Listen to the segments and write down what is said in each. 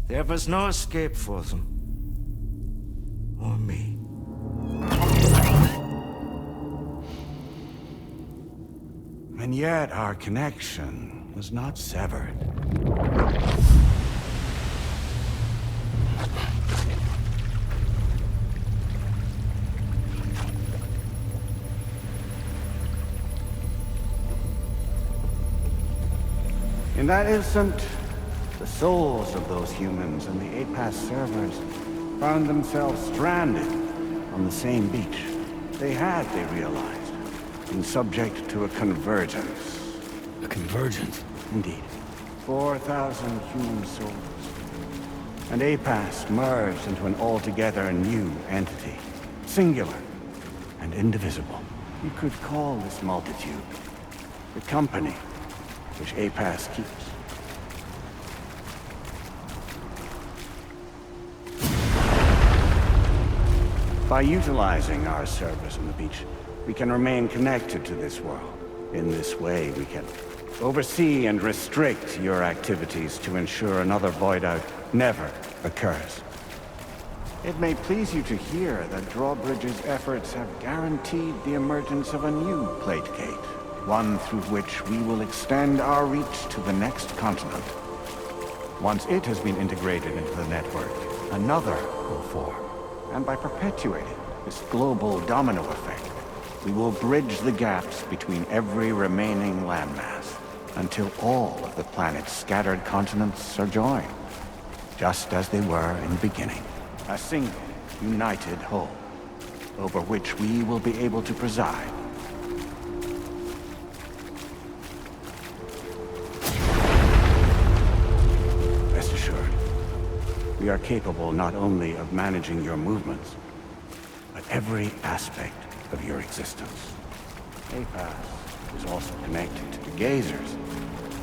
There was no escape for them. Or me. And yet our connection was not severed. In that instant, the souls of those humans and the APAS servers found themselves stranded on the same beach. They realized, been subject to a convergence. A convergence? Indeed. 4,000 human souls. And APAS merged into an altogether new entity. Singular and indivisible. You could call this multitude the company which APAS keeps. By utilizing our servers on the beach, we can remain connected to this world. In this way, we can oversee and restrict your activities to ensure another void out never occurs. It may please you to hear that Drawbridge's efforts have guaranteed the emergence of a new plate gate, one through which we will extend our reach to the next continent. Once it has been integrated into the network, another will form. And by perpetuating this global domino effect, we will bridge the gaps between every remaining landmass until all of the planet's scattered continents are joined, just as they were in the beginning. A single, united whole, over which we will be able to preside. Rest assured, we are capable not only of managing your movements, but every aspect of your existence. APAS is also connected to the Gazers,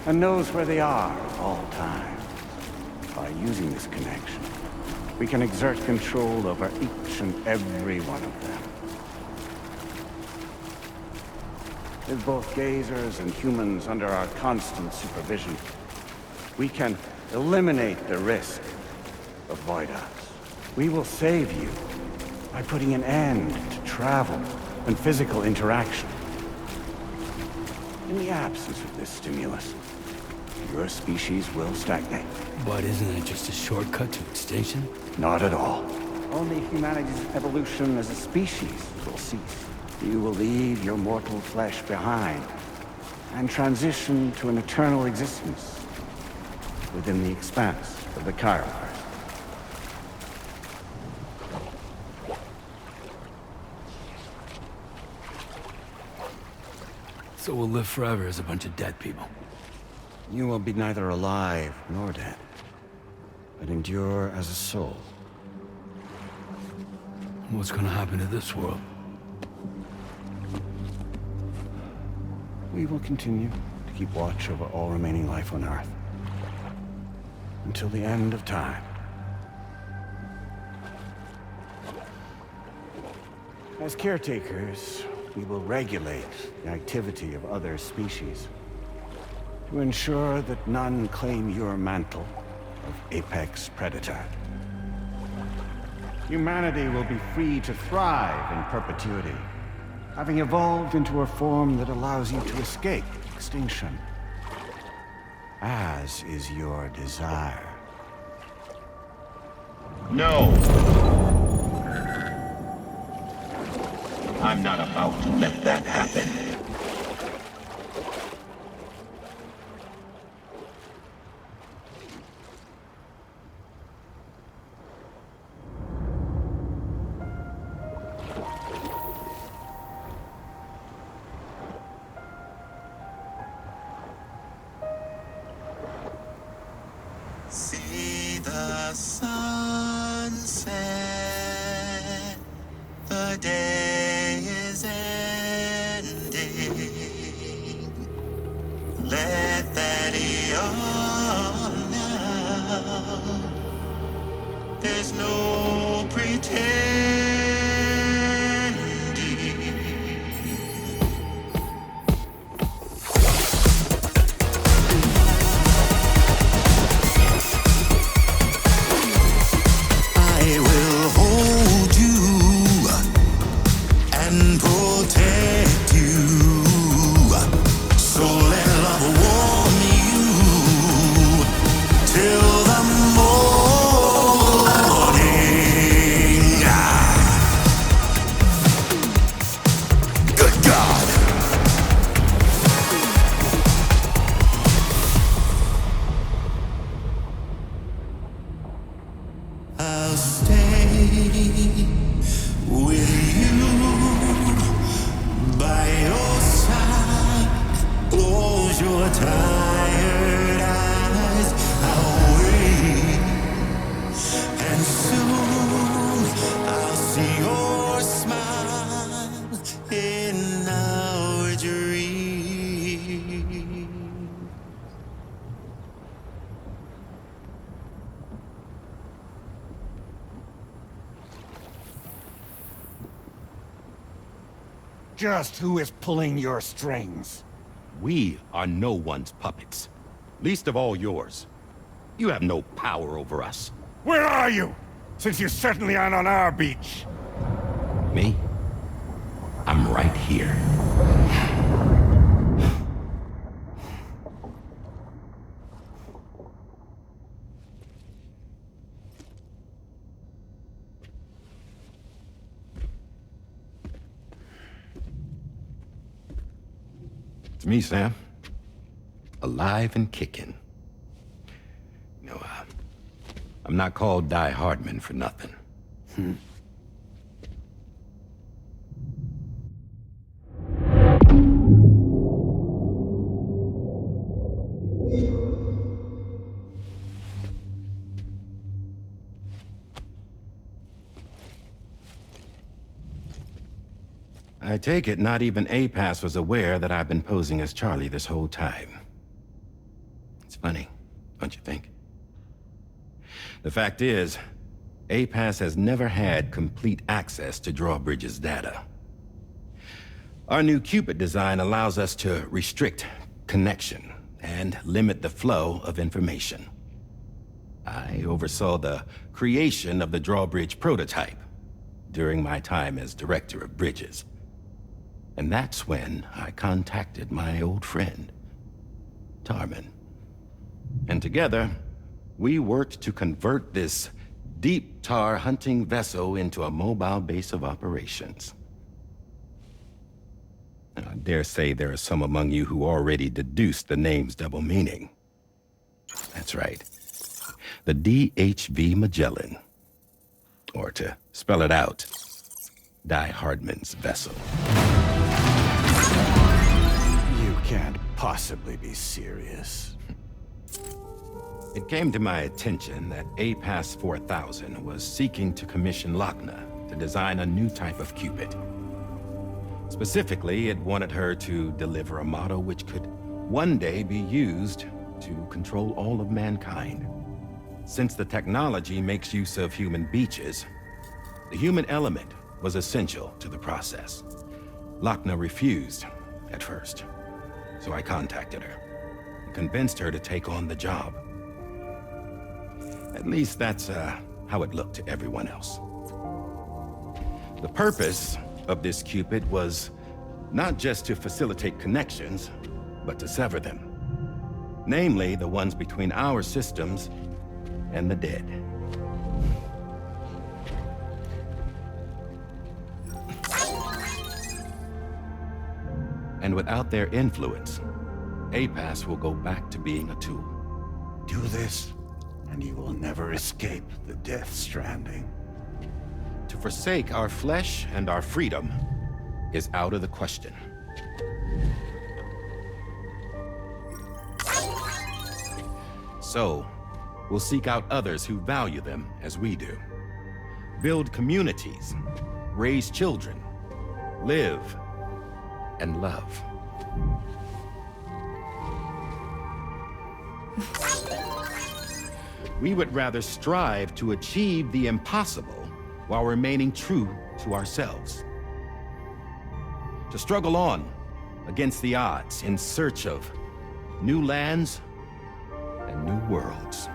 and knows where they are at all times. By using this connection, we can exert control over each and every one of them. With both Gazers and humans under our constant supervision, we can eliminate the risk of void outs. We will save you by putting an end to travel and physical interaction. In the absence of this stimulus, your species will stagnate. But isn't it just a shortcut to extinction? Not at all. Only humanity's evolution as a species will cease. You will leave your mortal flesh behind and transition to an eternal existence within the expanse of the Chiroverse. So we'll live forever as a bunch of dead people. You will be neither alive nor dead, but endure as a soul. What's gonna happen to this world? We will continue to keep watch over all remaining life on Earth until the end of time. As caretakers, we will regulate the activity of other species to ensure that none claim your mantle of apex predator. Humanity will be free to thrive in perpetuity, having evolved into a form that allows you to escape extinction, as is your desire. No! I'm not about to let that happen. See the sunset, the day is ending. Let that yawn now. There's no pretending. with you by your side. Close your tired eyes, I'll wait, and soon I'll see your smile in our dream. Just who is pulling your strings? We are no one's puppets. Least of all yours. You have no power over us. Where are you? Since you certainly aren't on our beach. Me? I'm right here. It's me, Sam. Alive and kicking. No, I'm not called Die Hardman for nothing. I take it not even APAS was aware that I've been posing as Charlie this whole time. It's funny, don't you think? The fact is, APAS has never had complete access to Drawbridge's data. Our new Cupid design allows us to restrict connection and limit the flow of information. I oversaw the creation of the Drawbridge prototype during my time as Director of Bridges. And that's when I contacted my old friend, Tarman. And together, we worked to convert this deep tar hunting vessel into a mobile base of operations. Now, I dare say there are some among you who already deduced the name's double meaning. That's right. The DHV Magellan. Or to spell it out, Die Hardman's vessel. You can't possibly be serious. It came to my attention that APAS 4000 was seeking to commission Lochna to design a new type of Cupid. Specifically, it wanted her to deliver a model which could one day be used to control all of mankind. Since the technology makes use of human beaches, the human element was essential to the process. Lochna refused at first, so I contacted her and convinced her to take on the job. At least that's how it looked to everyone else. The purpose of this Cupid was not just to facilitate connections, but to sever them. Namely, the ones between our systems and the dead. And without their influence, APAS will go back to being a tool. Do this, and you will never escape the death stranding. To forsake our flesh and our freedom is out of the question. So, we'll seek out others who value them as we do. Build communities, raise children, live and love. We would rather strive to achieve the impossible while remaining true to ourselves. To struggle on against the odds in search of new lands and new worlds.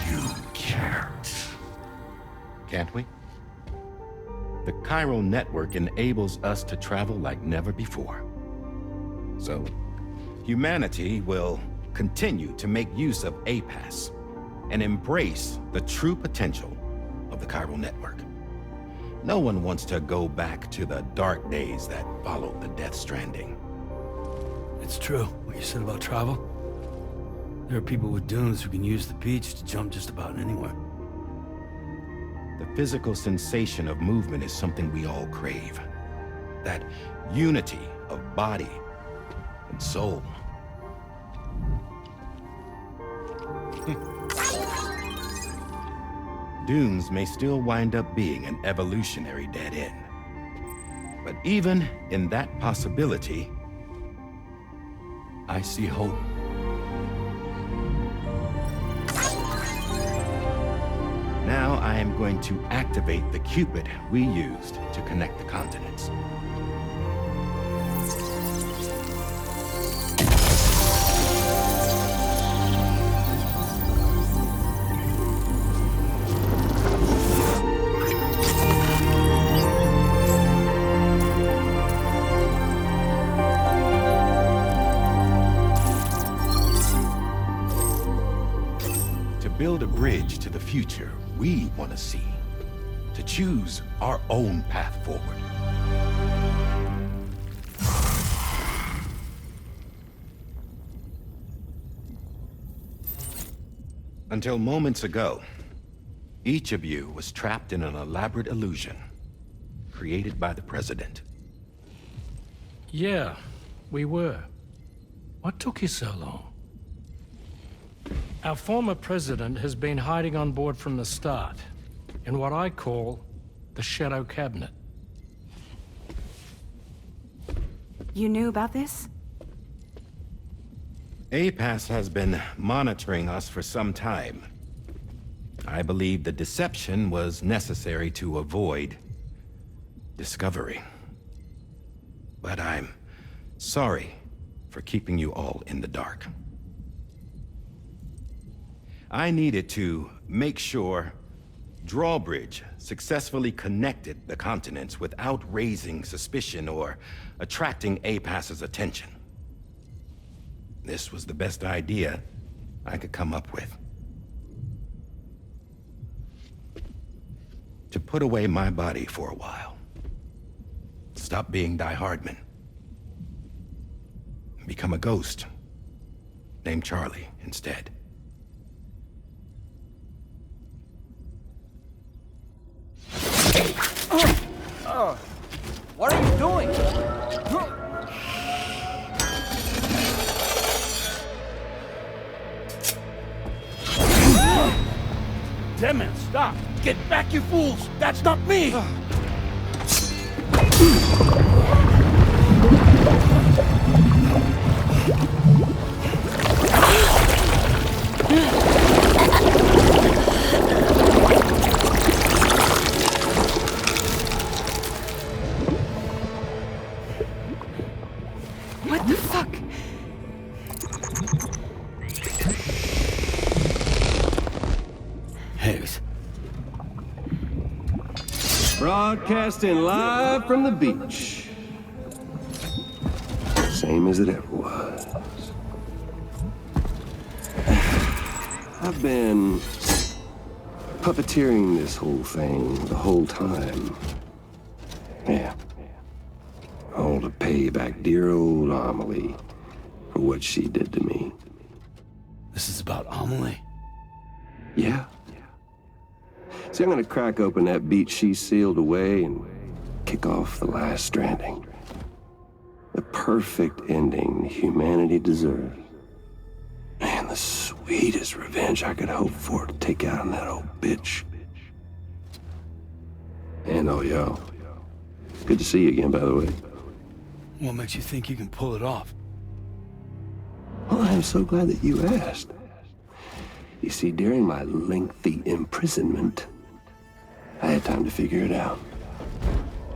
You can't. Can't we? The chiral network enables us to travel like never before. So, humanity will continue to make use of APAS and embrace the true potential of the chiral network. No one wants to go back to the dark days that followed the Death Stranding. It's true, what you said about travel. There are people with dunes who can use the beach to jump just about anywhere. The physical sensation of movement is something we all crave. That unity of body and soul. Dunes may still wind up being an evolutionary dead end. But even in that possibility, I see hope. Now I am going to activate the Cupid we used to connect the continents. To build a bridge to the future we want to see, to choose our own path forward. Until moments ago, each of you was trapped in an elaborate illusion created by the President. Yeah, we were. What took you so long? Our former president has been hiding on board from the start, in what I call the Shadow Cabinet. You knew about this? APAS has been monitoring us for some time. I believe the deception was necessary to avoid discovery. But I'm sorry for keeping you all in the dark. I needed to make sure Drawbridge successfully connected the continents without raising suspicion or attracting APAS's attention. This was the best idea I could come up with. To put away my body for a while. Stop being Die Hardman. Become a ghost. Named Charlie instead. What are you doing? Damn it, stop! Get back, you fools! That's not me! What the fuck? Higgs. Broadcasting live from the beach. Same as it ever was. I've been puppeteering this whole thing the whole time. Yeah. All to pay back dear old Amelie for what she did to me. This is about Amelie? Yeah. See, I'm gonna crack open that beach she sealed away and kick off the last Stranding. The perfect ending humanity deserves. And the sweetest revenge I could hope for to take out on that old bitch. And oh, yo. Good to see you again, by the way. What makes you think you can pull it off? Well, I'm so glad that you asked. You see, during my lengthy imprisonment, I had time to figure it out.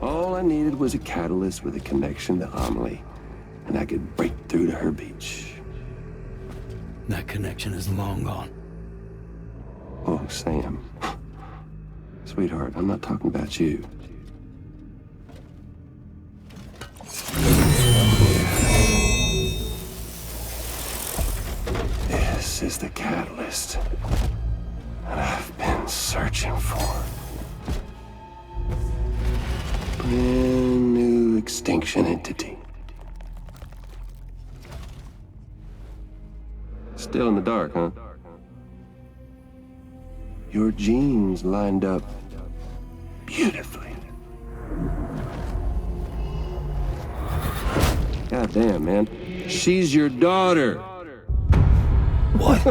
All I needed was a catalyst with a connection to Amelie, and I could break through to her beach. That connection is long gone. Oh, Sam. Sweetheart, I'm not talking about you. This is the catalyst that I've been searching for. Brand new extinction entity. Still in the dark, huh? Your genes lined up beautifully. God damn, man. She's your daughter. What?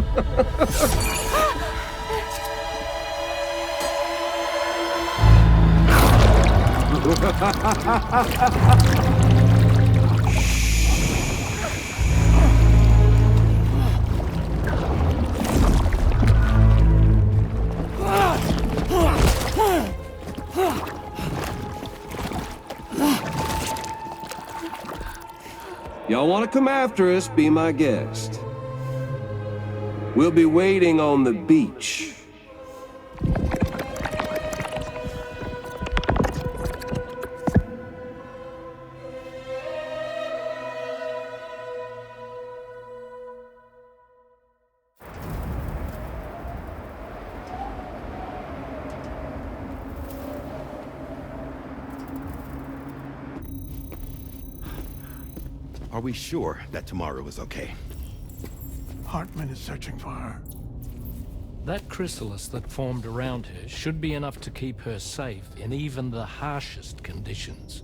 Y'all want to come after us, be my guest. We'll be waiting on the beach. Are we sure that tomorrow is okay? Hartman is searching for her. That chrysalis that formed around her should be enough to keep her safe in even the harshest conditions.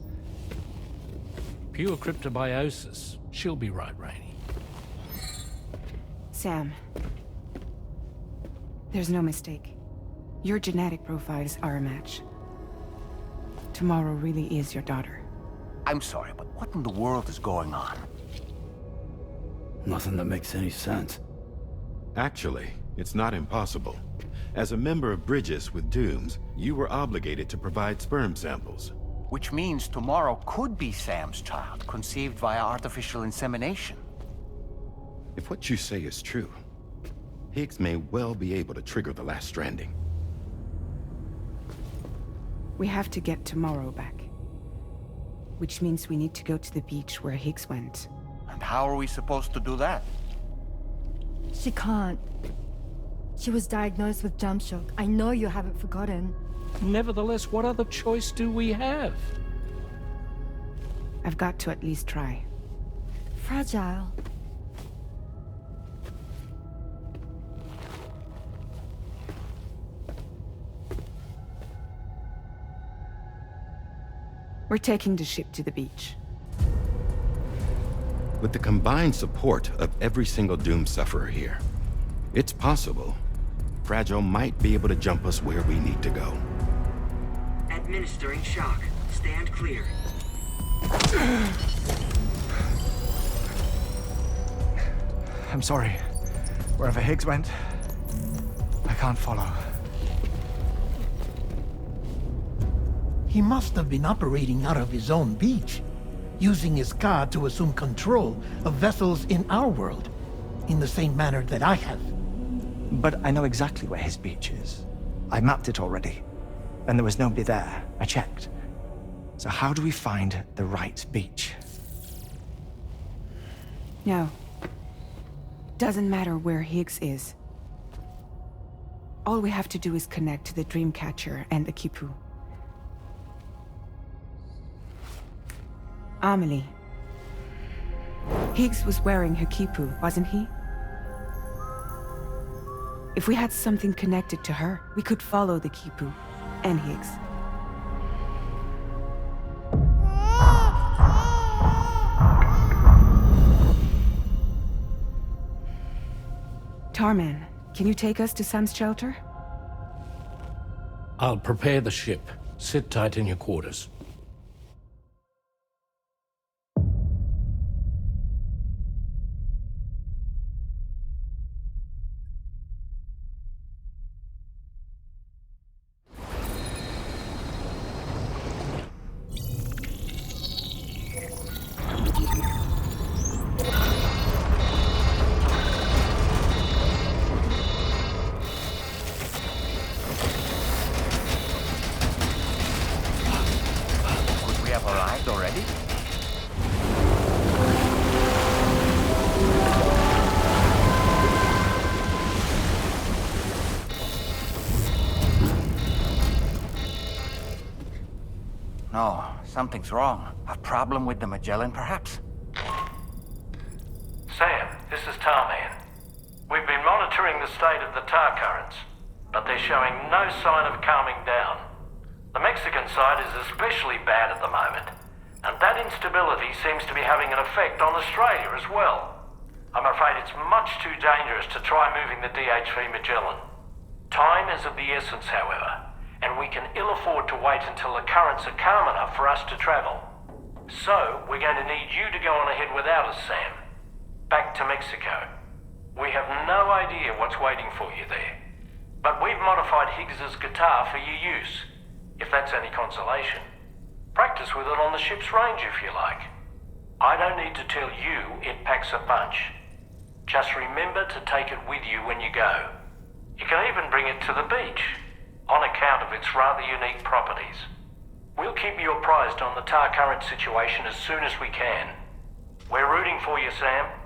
Pure cryptobiosis. She'll be right, Rainey. Sam. There's no mistake. Your genetic profiles are a match. Tomorrow really is your daughter. I'm sorry, but what in the world is going on? Nothing that makes any sense. Actually, it's not impossible. As a member of Bridges with Dooms, you were obligated to provide sperm samples. Which means tomorrow could be Sam's child, conceived via artificial insemination. If what you say is true, Higgs may well be able to trigger the last stranding. We have to get tomorrow back. Which means we need to go to the beach where Higgs went. And how are we supposed to do that? She can't. She was diagnosed with jump shock. I know you haven't forgotten. Nevertheless, what other choice do we have? I've got to at least try. Fragile. We're taking the ship to the beach. With the combined support of every single Doom sufferer here, it's possible Fragile might be able to jump us where we need to go. Administering shock. Stand clear. I'm sorry. Wherever Higgs went, I can't follow. He must have been operating out of his own beach, using his car to assume control of vessels in our world, in the same manner that I have. But I know exactly where his beach is. I mapped it already, and there was nobody there. I checked. So how do we find the right beach? No. Doesn't matter where Higgs is. All we have to do is connect to the Dreamcatcher and the Kipu. Amelie. Higgs was wearing her Kipu, wasn't he? If we had something connected to her, we could follow the Kipu and Higgs. Tarman, can you take us to Sam's shelter? I'll prepare the ship. Sit tight in your quarters. Already? No, something's wrong. A problem with the Magellan, perhaps? Sam, this is Tarman. state of the tar currents, but they're showing no sign of calming down. The Mexican side is especially bad at the moment, and that instability seems to be having an effect on Australia as well. I'm afraid it's much too dangerous to try moving the DHV Magellan. Time is of the essence, however, and we can ill afford to wait until the currents are calm enough for us to travel. So, we're going to need you to go on ahead without us, Sam. Back to Mexico. We have no idea what's waiting for you there, but we've modified Higgs's guitar for your use, if that's any consolation. Practice with it on the ship's range if you like. I don't need to tell you it packs a punch. Just remember to take it with you when you go. You can even bring it to the beach, on account of its rather unique properties. We'll keep you apprised on the tar current situation as soon as we can. We're rooting for you, Sam.